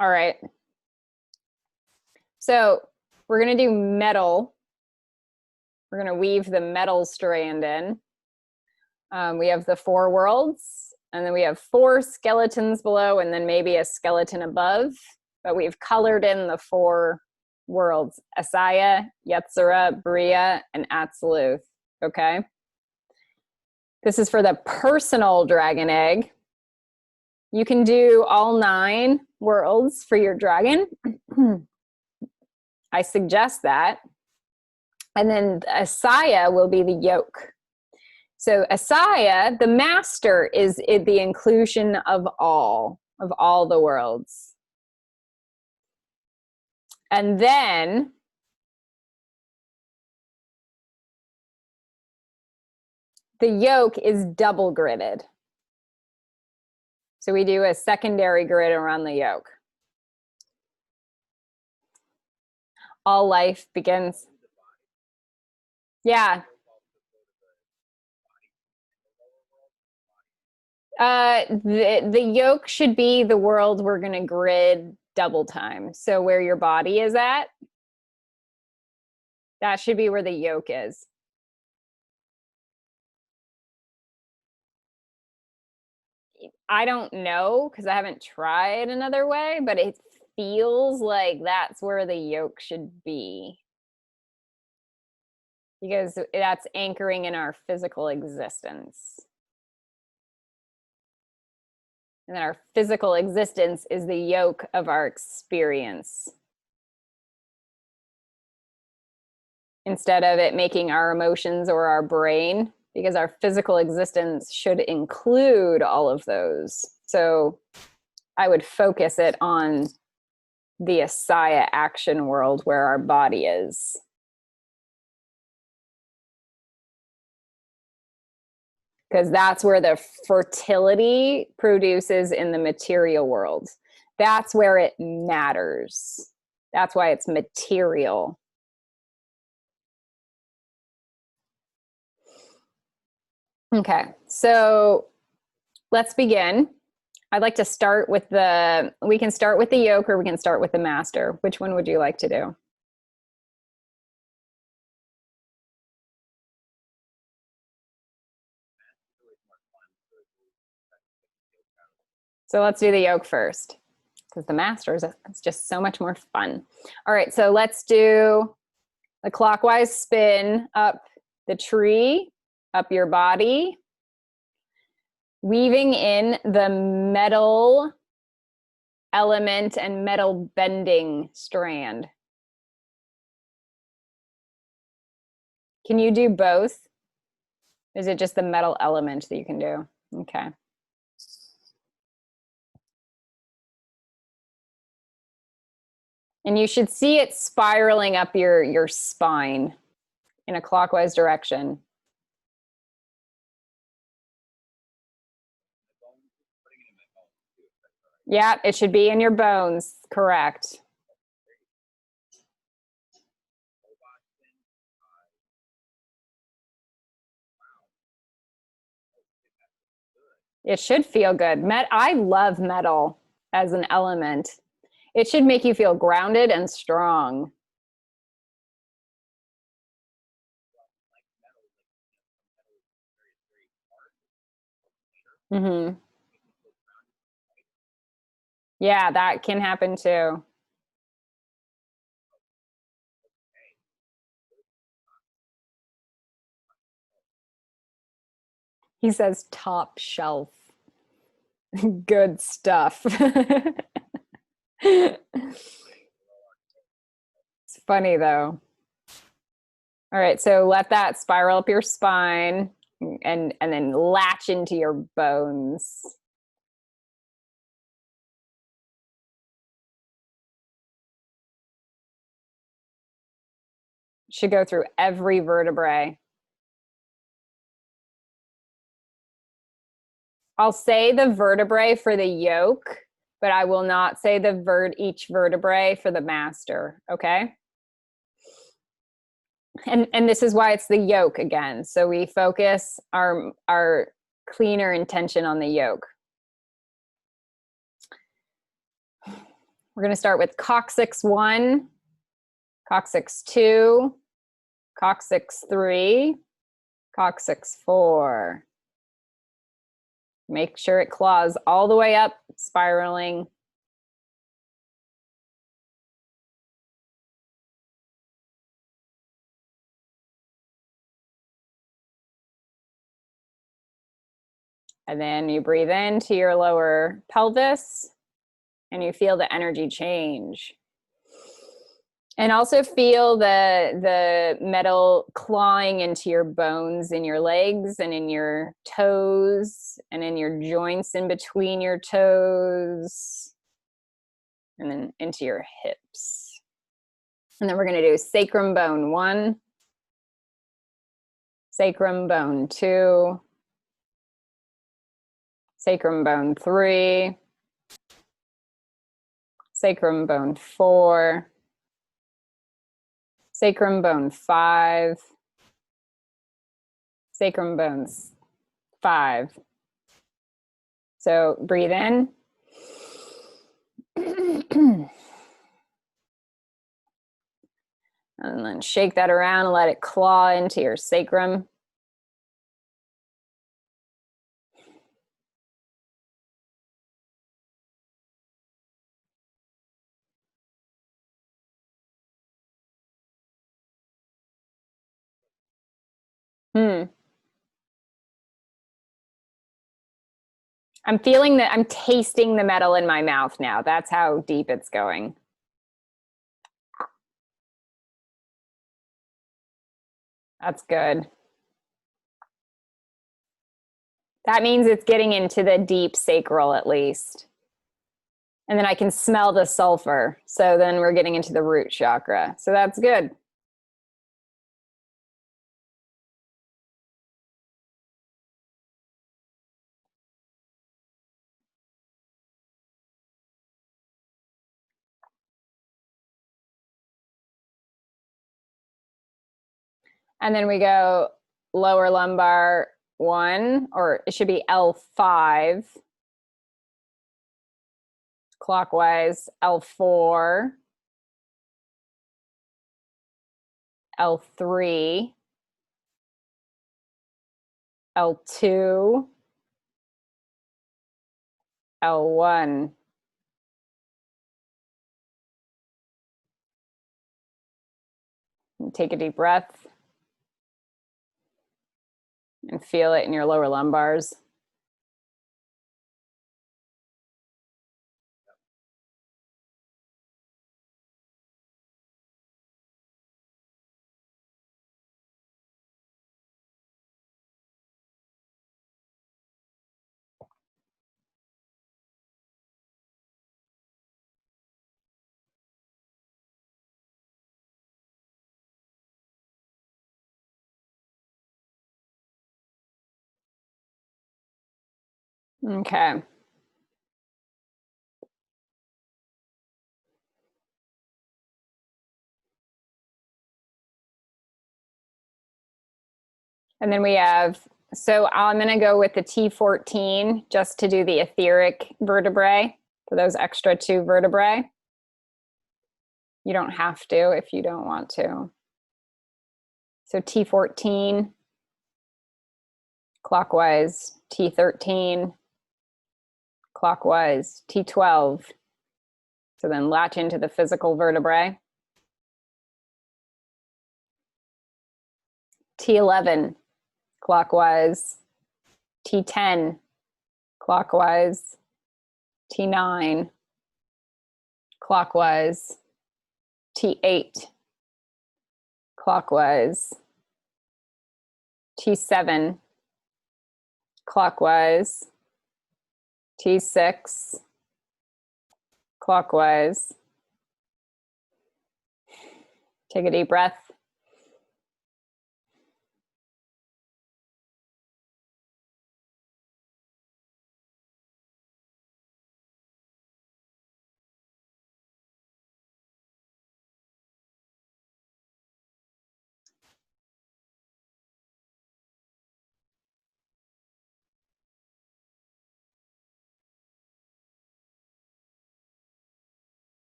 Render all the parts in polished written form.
All right. So we're going to do metal. We're going to weave the metal strand in. We have the 4 worlds, and then we have 4 skeletons below, and then maybe a skeleton above. But we've colored in the 4 worlds: Asaya, Yetzirah, Bria, and Atziluth. Okay? This is for the personal dragon egg. You can do all 9 worlds for your dragon. I suggest that. And then Asaya will be the yolk. So Asaya, the master, is the inclusion of all the worlds. And then the yolk is double gridded. So we do a secondary grid around the yolk. All life begins. Yeah. The yolk should be the world we're going to grid double time. So where your body is at, that should be where the yolk is. I don't know because I haven't tried another way, but it feels like that's where the yolk should be, because that's anchoring in our physical existence. And then our physical existence is the yolk of our experience, instead of it making our emotions or our brain, because our physical existence should include all of those. So I would focus it on the Asaya action world where our body is. Because that's where the fertility produces in the material world. That's where it matters. That's why it's material. Okay, so let's begin. I'd like to start with we can start with the yolk or we can start with the master. Which one would you like to do? So let's do the yolk first, because the master is just so much more fun. All right, so let's do a clockwise spin up the tree, up your body, weaving in the metal element and metal bending strand. Can you do both? Is it just the metal element that you can do? Okay. And you should see it spiraling up your spine in a clockwise direction. Yeah, it should be in your bones, correct. It should feel good. I love metal as an element. It should make you feel grounded and strong. Mm-hmm. Yeah, that can happen too. He says top shelf. Good stuff. It's funny though. All right, so let that spiral up your spine and then latch into your bones. Should go through every vertebrae. I'll say the vertebrae for the yolk, but I will not say each vertebrae for the master, okay? And this is why it's the yolk again. So we focus our cleaner intention on the yolk. We're going to start with coccyx 1, coccyx 2, coccyx 3, coccyx 4. Make sure it claws all the way up, spiraling. And then you breathe into your lower pelvis and you feel the energy change. And also feel the metal clawing into your bones in your legs and in your toes and in your joints in between your toes and then into your hips. And then we're going to do sacrum bone 1, sacrum bone 2, sacrum bone 3, sacrum bone 4, sacrum bone 5, sacrum bones 5. So breathe in. And then shake that around and let it claw into your sacrum. I'm feeling that I'm tasting the metal in my mouth now. That's how deep it's going. That's good. That means it's getting into the deep sacral at least. And then I can smell the sulfur. So then we're getting into the root chakra. So that's good. And then we go lower lumbar 1, or it should be L5. Clockwise, L4, L3, L2, L1. And take a deep breath and feel it in your lower lumbars. Okay. And then we have, so I'm going to go with the T14 just to do the etheric vertebrae, for those extra 2 vertebrae. You don't have to if you don't want to. So T14, clockwise, T13, clockwise, T12. So then latch into the physical vertebrae. T11, clockwise, T10, clockwise, T9, clockwise, T8, clockwise, T7, clockwise, T6, clockwise. Take a deep breath.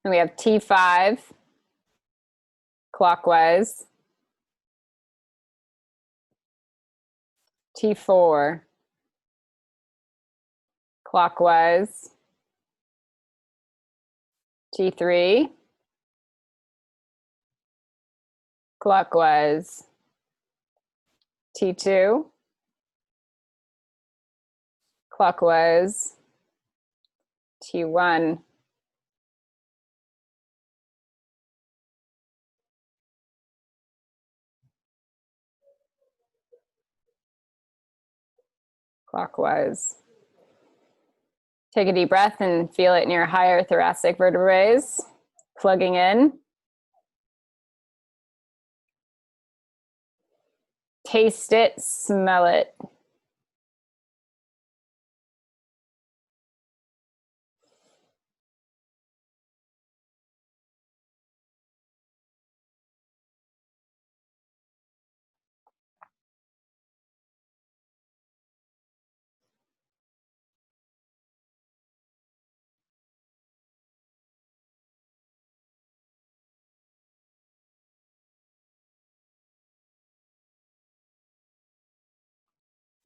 Then we have T5 clockwise, T4 clockwise, T3 clockwise, T2 clockwise, T1 clockwise. Take a deep breath and feel it in your higher thoracic vertebrae, plugging in. Taste it, smell it.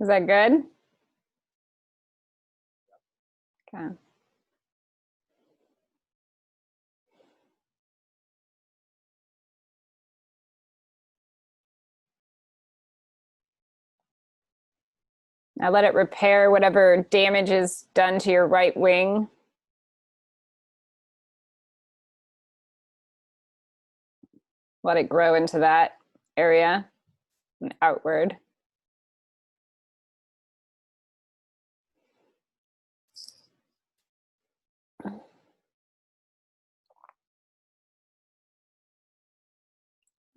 Is that good? Okay. Now let it repair whatever damage is done to your right wing. Let it grow into that area and outward.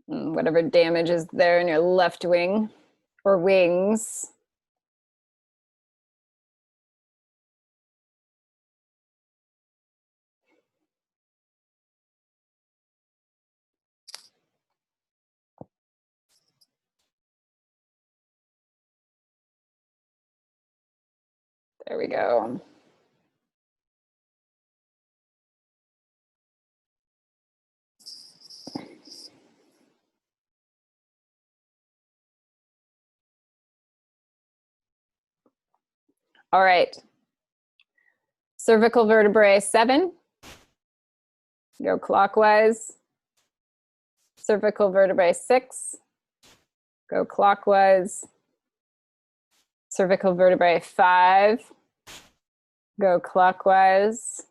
And whatever damage is there in your left wing or wings. There we go. All right. Cervical vertebrae 7. Go clockwise. Cervical vertebrae 6. Go clockwise. Cervical vertebrae 5. Go clockwise.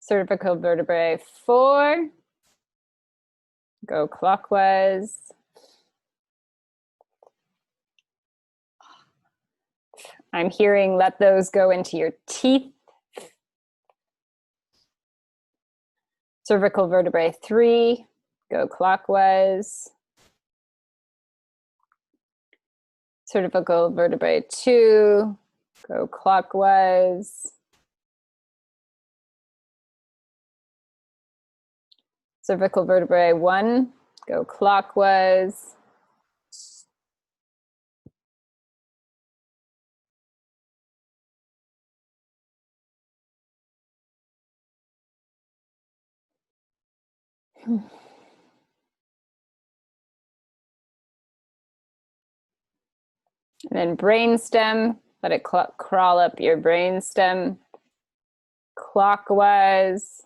Cervical vertebrae 4. Go clockwise. I'm hearing let those go into your teeth. Cervical vertebrae 3. Go clockwise. Cervical vertebrae 2. Go clockwise. Cervical vertebrae 1, go clockwise. And then brainstem, let it crawl up your brainstem clockwise.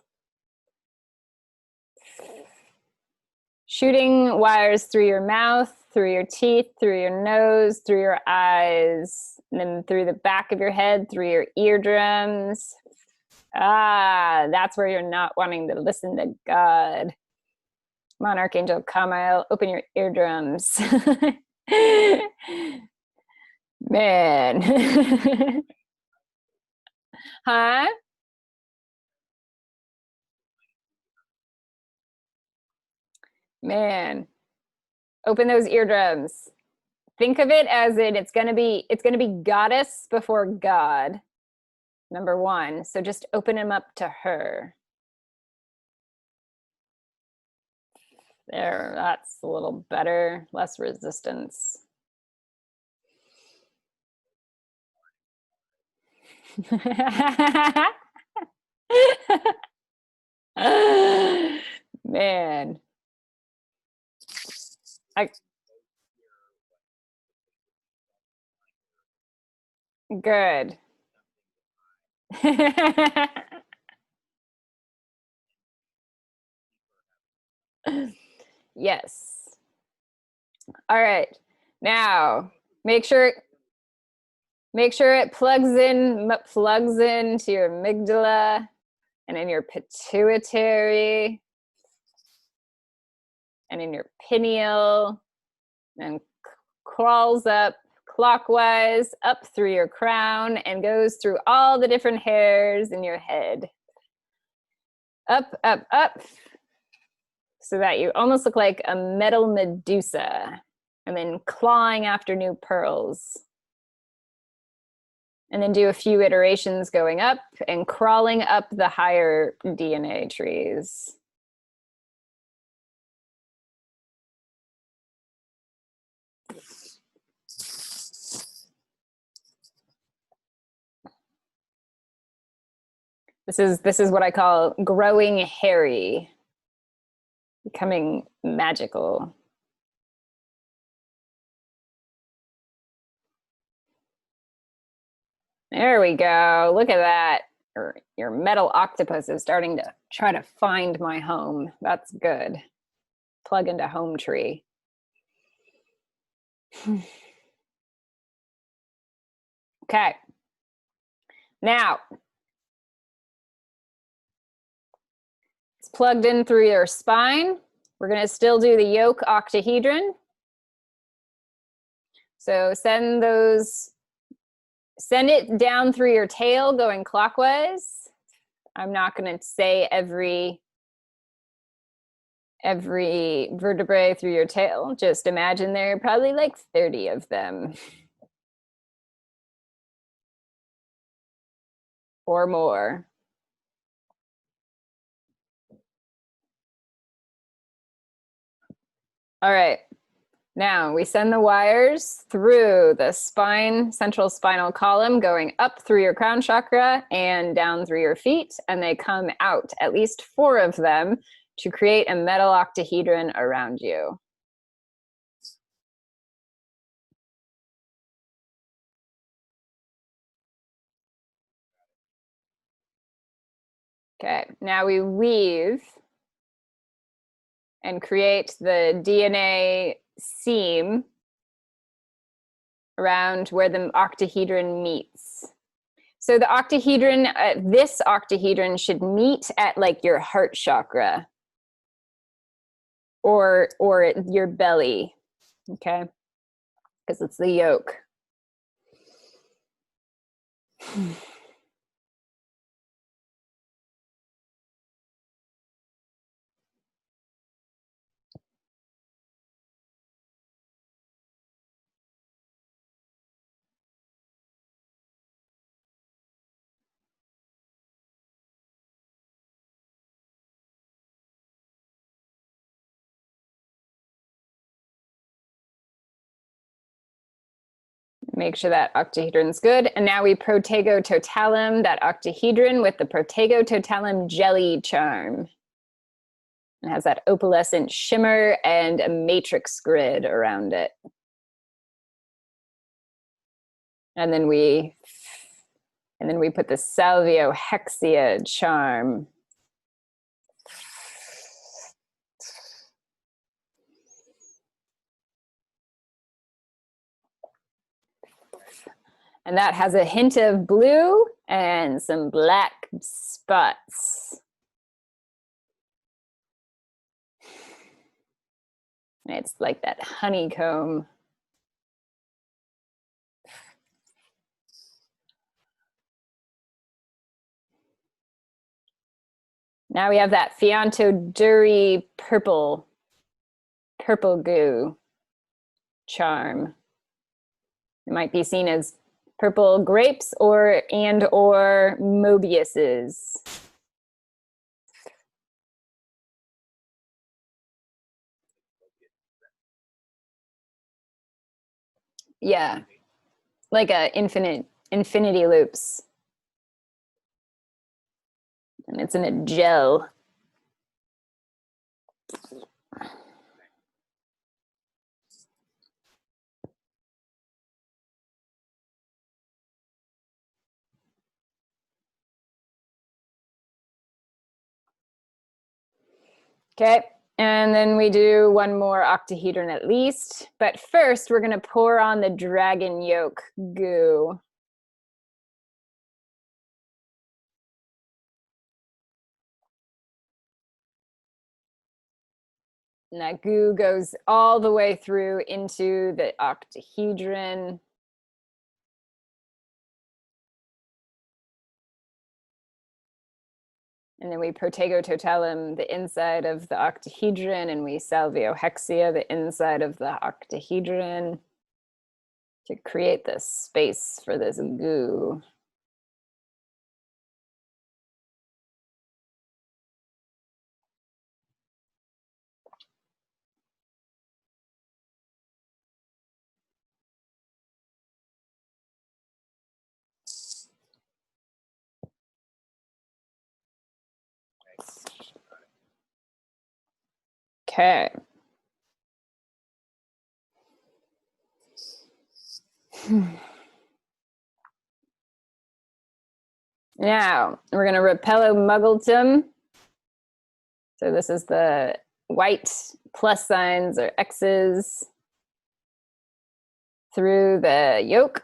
Shooting wires through your mouth, through your teeth, through your nose, through your eyes, and then through the back of your head, through your eardrums. Ah, that's where you're not wanting to listen to God. Come on, Archangel Kamail, open your eardrums. Man. Huh? Man. Open those eardrums. Think of it as it's gonna be goddess before God, number 1. So just open him up to her. There, that's a little better, less resistance. Man. Good. Yes. All right. Now, make sure it plugs into your amygdala and in your pituitary and in your pineal and crawls up clockwise up through your crown and goes through all the different hairs in your head. Up, up, up, so that you almost look like a metal Medusa, and then clawing after new pearls. And then do a few iterations going up and crawling up the higher DNA trees. This is what I call growing hairy, becoming magical. There we go. Look at that. Your metal octopus is starting to try to find my home. That's good. Plug into home tree. Okay. Now, it's plugged in through your spine. We're going to still do the yolk octahedron. So send it down through your tail going clockwise. I'm not going to say every vertebrae through your tail. Just imagine there are probably like 30 of them. Or more. All right. Now we send the wires through the spine, central spinal column, going up through your crown chakra and down through your feet, and they come out, at least 4 of them, to create a metal octahedron around you. Okay, now we weave and create the DNA seam around where the octahedron meets. So the octahedron, this octahedron should meet at like your heart chakra or your belly, okay? Because it's the yolk. Make sure that octahedron's good. And now we protego-totalum that octahedron with the protego-totalum jelly charm. It has that opalescent shimmer and a matrix grid around it. And then we put the salvio-hexia charm. And that has a hint of blue and some black spots. And it's like that honeycomb. Now we have that Fiantoduri purple goo charm. It might be seen as purple grapes or Mobiuses. Yeah, like a infinity loops. And it's in a gel. Okay, and then we do one more octahedron at least. But first, we're going to pour on the dragon yolk goo. And that goo goes all the way through into the octahedron. And then we protego totalum the inside of the octahedron, and we salviohexia the inside of the octahedron to create this space for this goo. Okay. Now we're going to repello muggletum. So this is the white plus signs or X's through the yolk.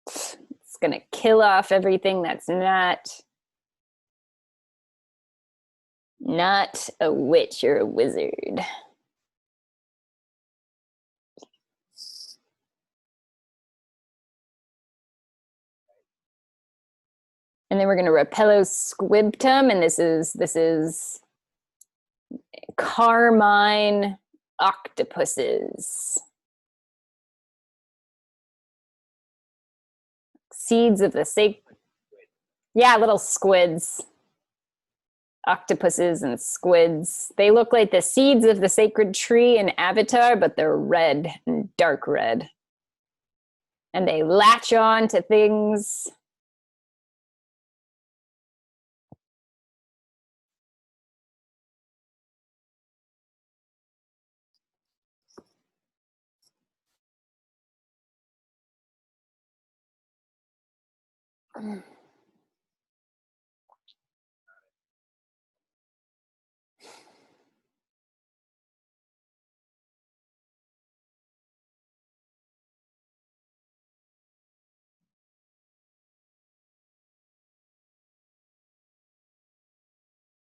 It's going to kill off everything that's not a witch or a wizard. And then we're going to repello squibtum, and this is carmine octopuses. Seeds of the sacred. Yeah, little squids. Octopuses and squids. They look like the seeds of the sacred tree in Avatar, but they're red and dark red. And they latch on to things.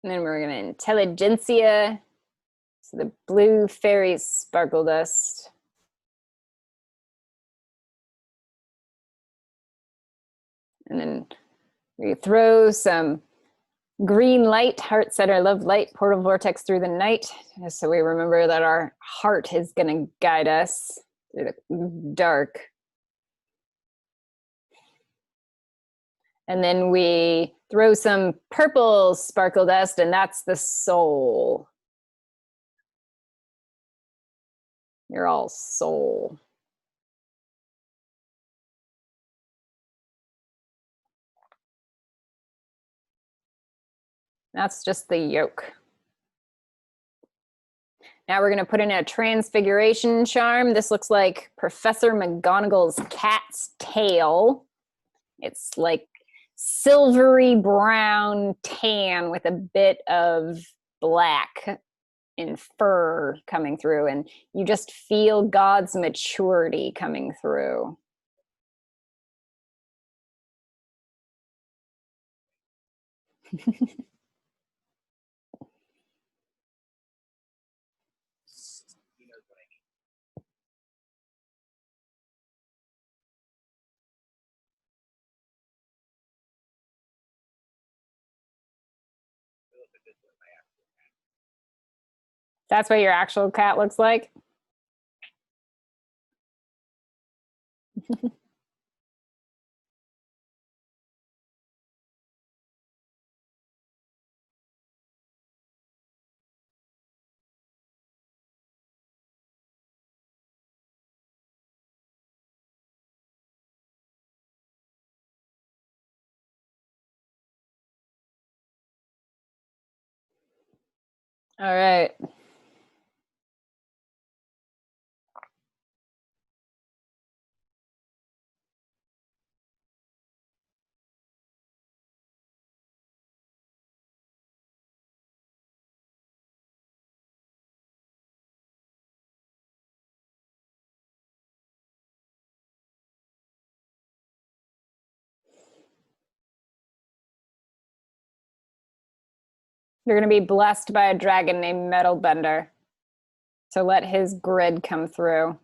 And then we're going to intelligentsia. So the blue fairy sparkle dust. And then we throw some green light, heart center, love light, portal vortex through the night. So we remember that our heart is going to guide us through the dark. And then we throw some purple sparkle dust, and that's the soul. You're all soul. That's just the yolk. Now we're going to put in a transfiguration charm. This looks like Professor McGonagall's cat's tail. It's like silvery brown tan with a bit of black in fur coming through, and you just feel God's maturity coming through. That's what your actual cat looks like? All right. You're going to be blessed by a dragon named Metalbender. So let his grid come through.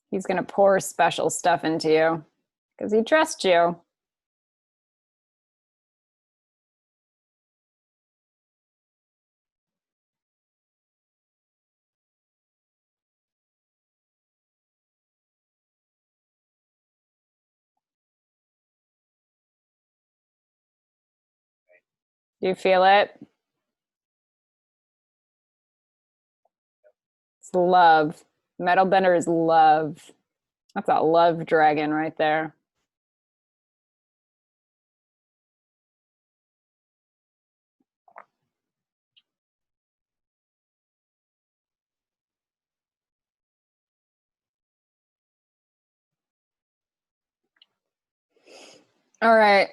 He's going to pour special stuff into you because he trusts you. Do you feel it? It's love. Metalbender is love. That's a love dragon right there. All right.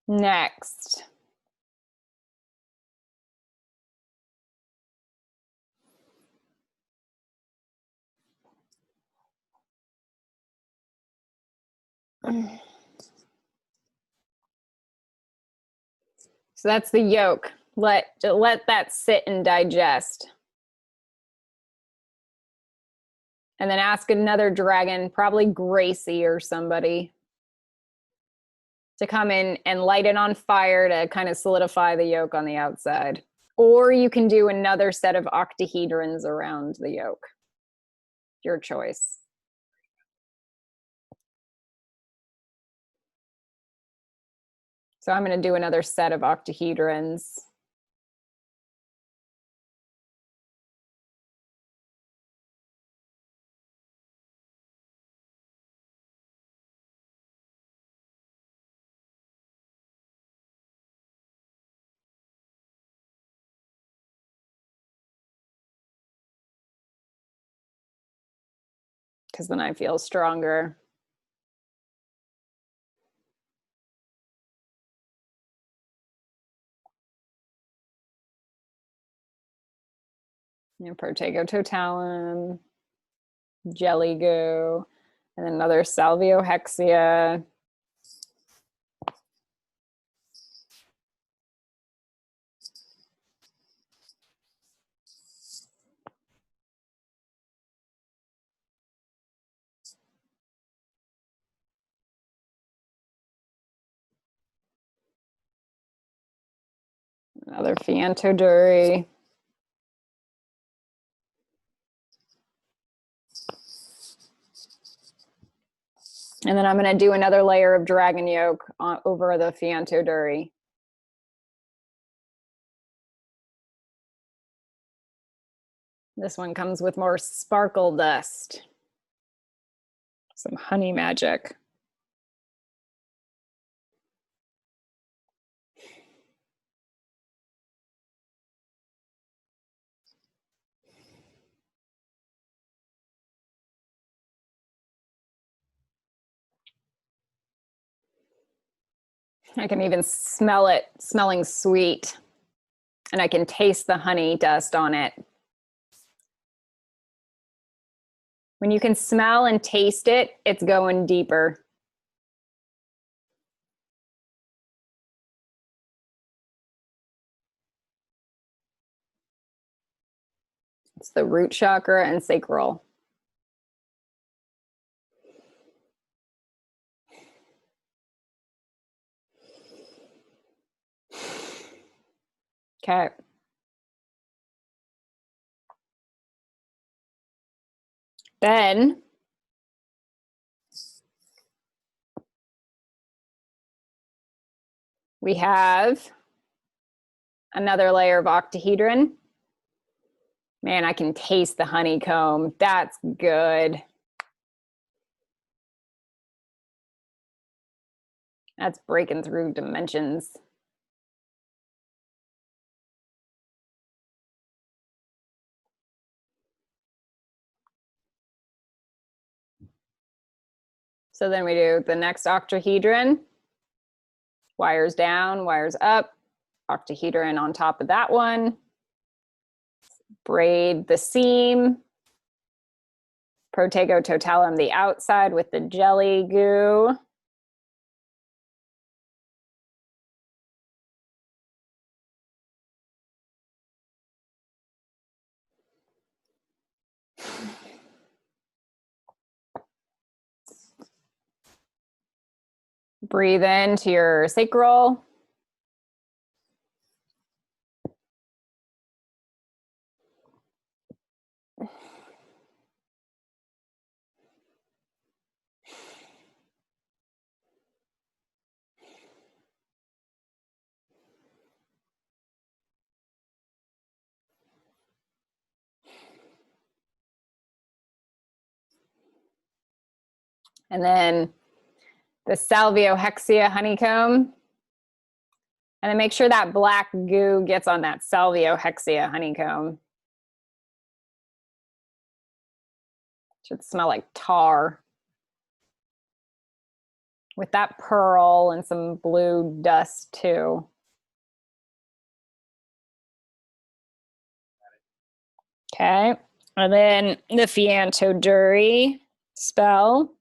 Next. So that's the yolk. Let that sit and digest. And then ask another dragon, probably Gracie or somebody, to come in and light it on fire to kind of solidify the yolk on the outside. Or you can do another set of octahedrons around the yolk. Your choice. So I'm going to do another set of octahedrons. Because then I feel stronger. Protego totalum, jelly goo, and another salviohexia. Another Fiantoduri. And then I'm going to do another layer of dragon yolk over the Fiantoduri. This one comes with more sparkle dust. Some honey magic. I can even smell it, smelling sweet. And I can taste the honey dust on it. When you can smell and taste it, it's going deeper. It's the root chakra and sacral. Okay. Then we have another layer of octahedron. Man, I can taste the honeycomb. That's good. That's breaking through dimensions. So then we do the next octahedron. Wires down, wires up, octahedron on top of that one. Braid the seam. Protego totalum the outside with the jelly goo. Breathe into your sacral. And then the salviohexia honeycomb. And then make sure that black goo gets on that salviohexia honeycomb. Should smell like tar. With that pearl and some blue dust too. Okay, and then the Fiantoduri spell.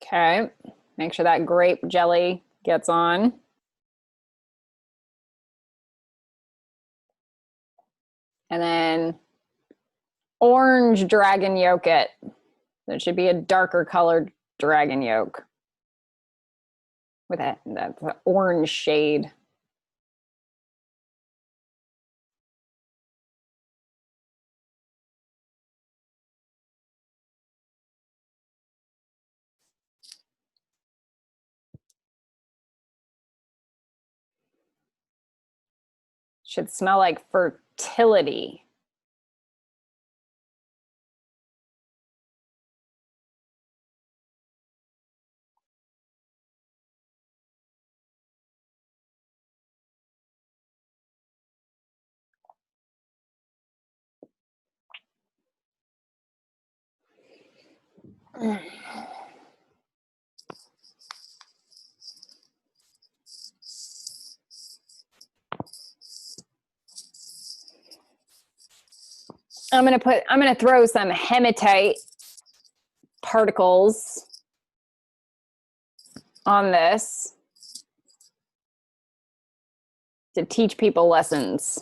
Okay, make sure that grape jelly gets on. And then orange dragon yolk it. It should be a darker colored dragon yolk with that orange shade. Should smell like fertility. I'm gonna throw some hematite particles on this to teach people lessons.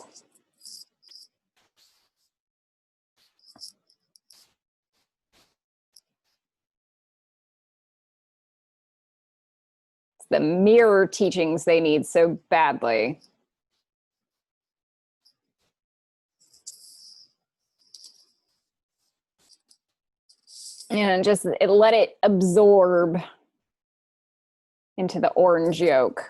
It's the mirror teachings they need so badly. And just let it absorb into the orange yolk.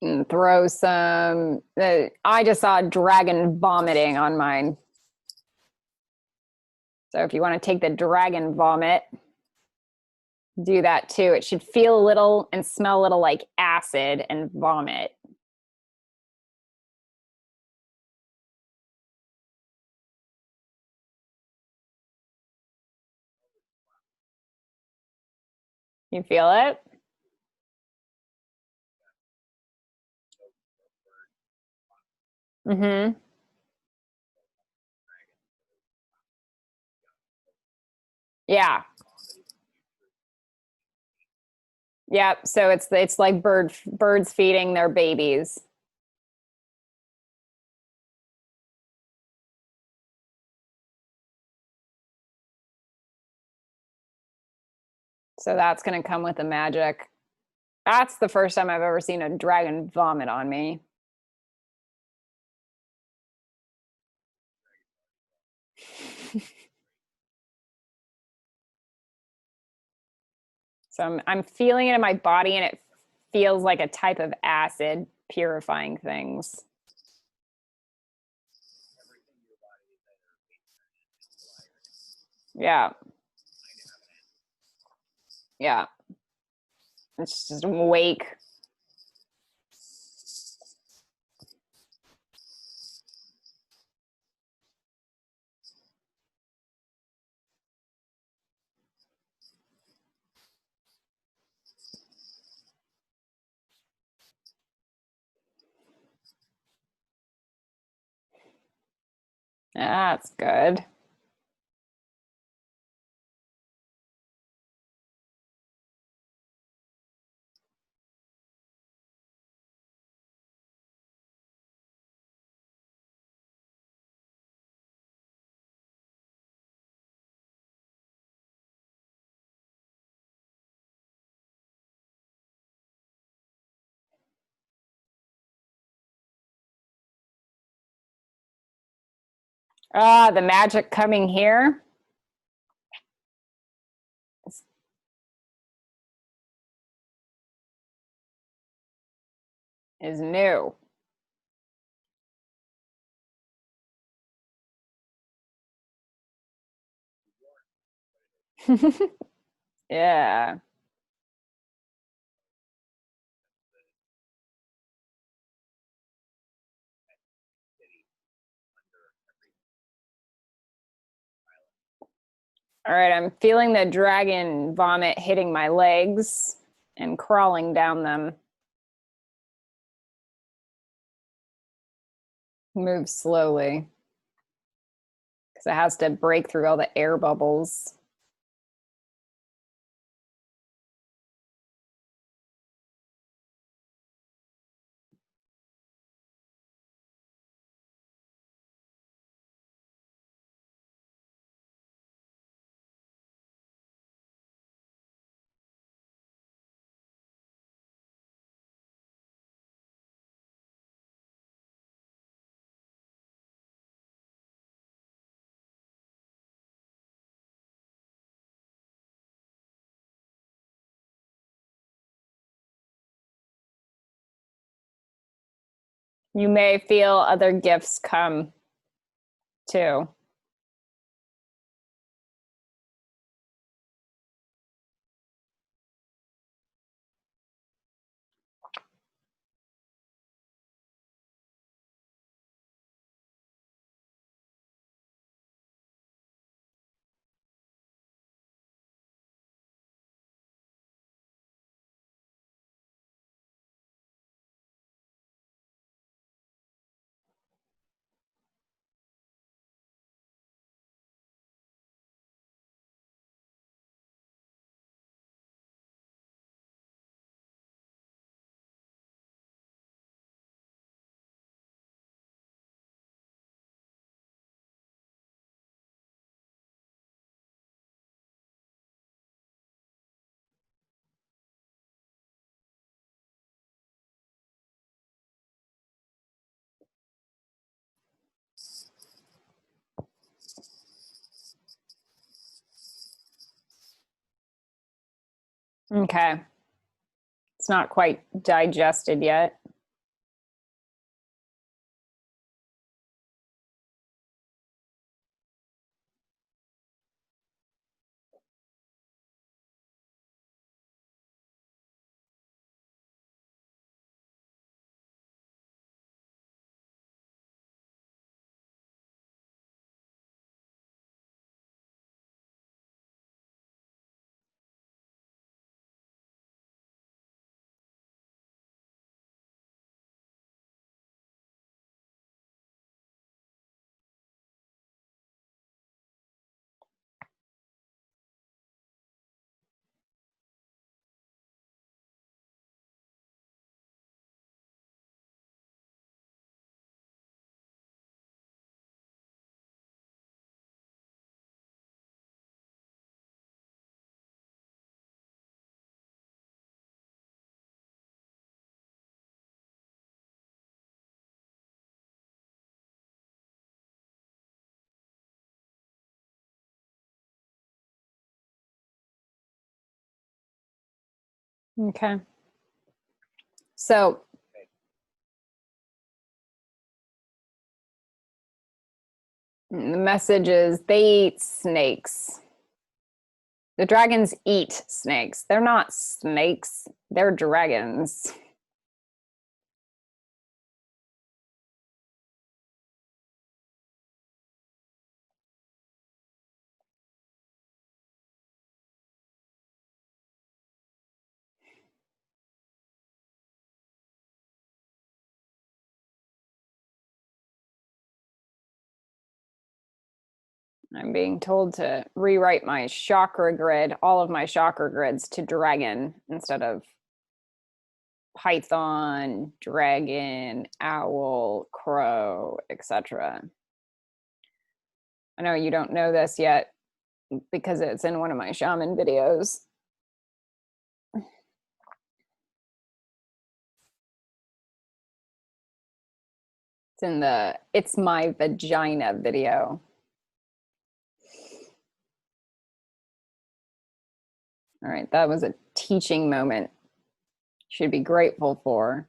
And throw some, I just saw dragon vomiting on mine. So if you want to take the dragon vomit, do that too. It should feel a little and smell a little like acid and vomit. You feel it? Mm-hmm. Yeah. Yeah. So it's like birds feeding their babies. So that's going to come with the magic. That's the first time I've ever seen a dragon vomit on me. So I'm feeling it in my body, and it feels like a type of acid purifying things. Yeah. Yeah. It's just wake. That's good. Ah, the magic coming here is new. Yeah. All right, I'm feeling the dragon vomit hitting my legs and crawling down them. Move slowly because it has to break through all the air bubbles. You may feel other gifts come too. Okay. It's not quite digested yet. Okay. So the message is they eat snakes. The dragons eat snakes. They're not snakes, they're dragons. I'm being told to rewrite my chakra grid, all of my chakra grids to dragon instead of python, dragon, owl, crow, etc. I know you don't know this yet because it's in one of my shaman videos. It's in the It's My Vagina video. All right, that was a teaching moment. Should be grateful for.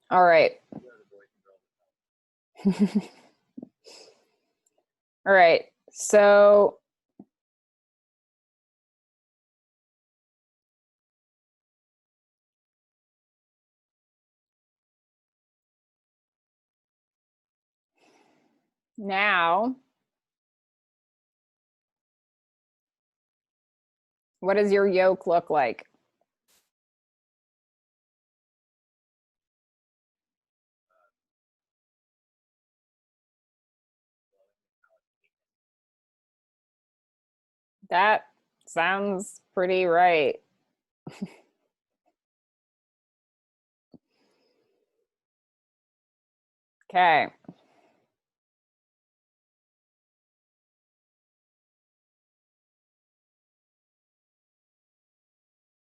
All right. All right. So now, what does your yolk look like? That sounds pretty right. Okay.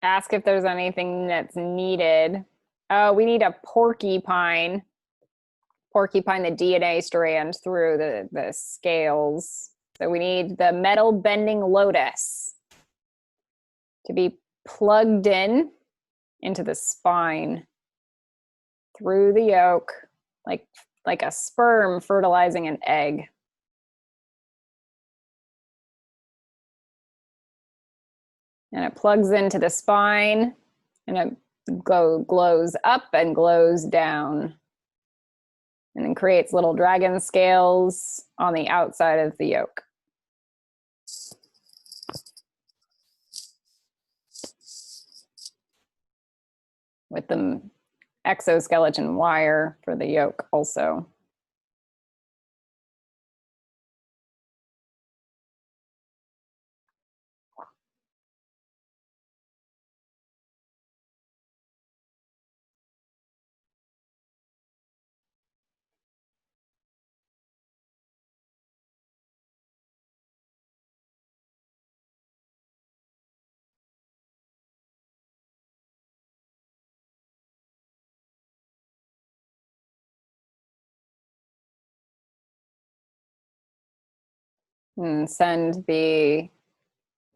Ask if there's anything that's needed. Oh, we need a porcupine. Porcupine the DNA strand through the scales. So we need the metal bending lotus to be plugged in into the spine through the yolk, like a sperm fertilizing an egg. And it plugs into the spine and it glows up and glows down. And then creates little dragon scales on the outside of the yolk. With the exoskeleton wire for the yolk also. And send the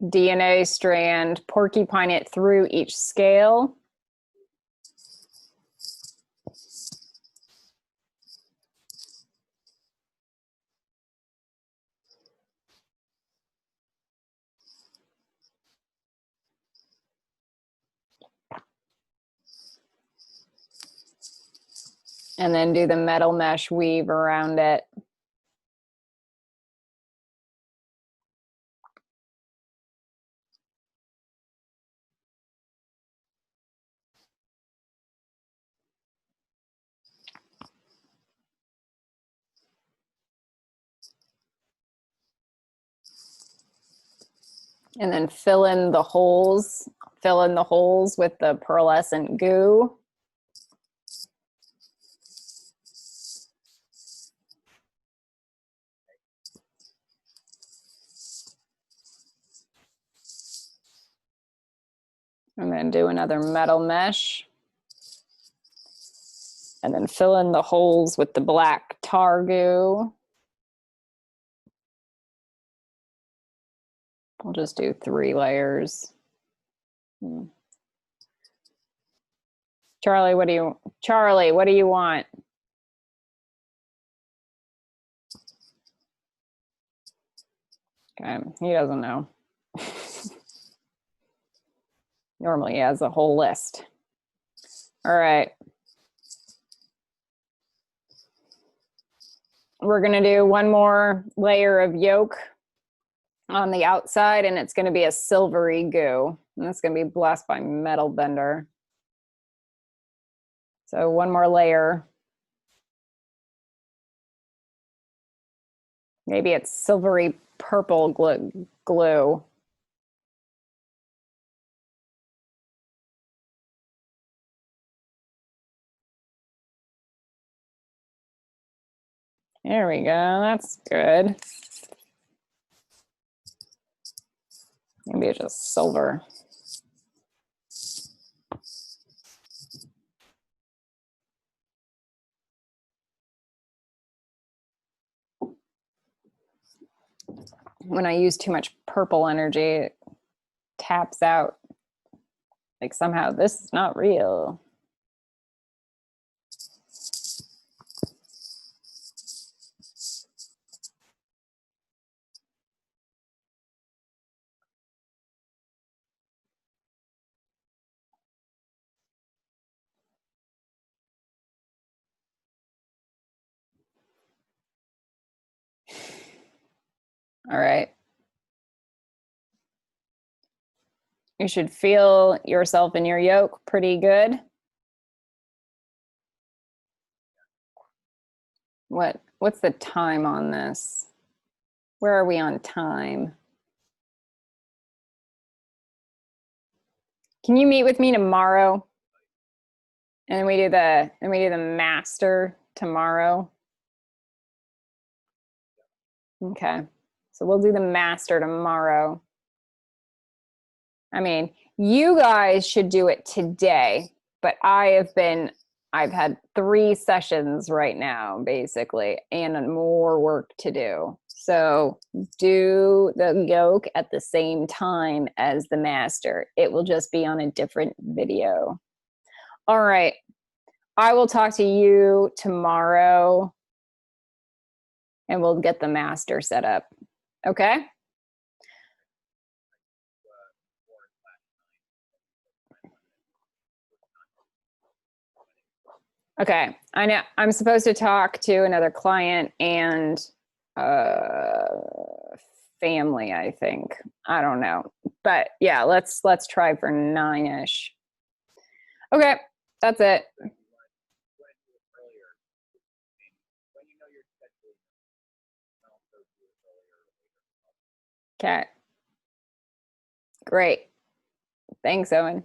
DNA strand, porcupine it through each scale. And then do the metal mesh weave around it. And then fill in the holes with the pearlescent goo. And then do another metal mesh. And then fill in the holes with the black tar goo. We'll just do 3 layers. Charlie, what do you want? Okay, he doesn't know. Normally he has a whole list. All right. We're gonna do 1 more layer of yolk on the outside, and it's gonna be a silvery goo. And it's gonna be blessed by Metal Bender. So 1 more layer. Maybe it's silvery purple glue. There we go, that's good. Maybe it's just silver. When I use too much purple energy, it taps out. Like somehow this is not real. All right. You should feel yourself in your yolk pretty good. What's the time on this? Where are we on time? Can you meet with me tomorrow? And then we do the master tomorrow. Okay. So we'll do the master tomorrow. I mean, you guys should do it today, but I've had 3 sessions right now, basically, and more work to do. So do the yolk at the same time as the master. It will just be on a different video. All right. I will talk to you tomorrow and we'll get the master set up. Okay? Okay, I know I'm supposed to talk to another client and family, I think. I don't know. But yeah, let's try for 9-ish. Okay, that's it. Okay. Great. Thanks, Owen.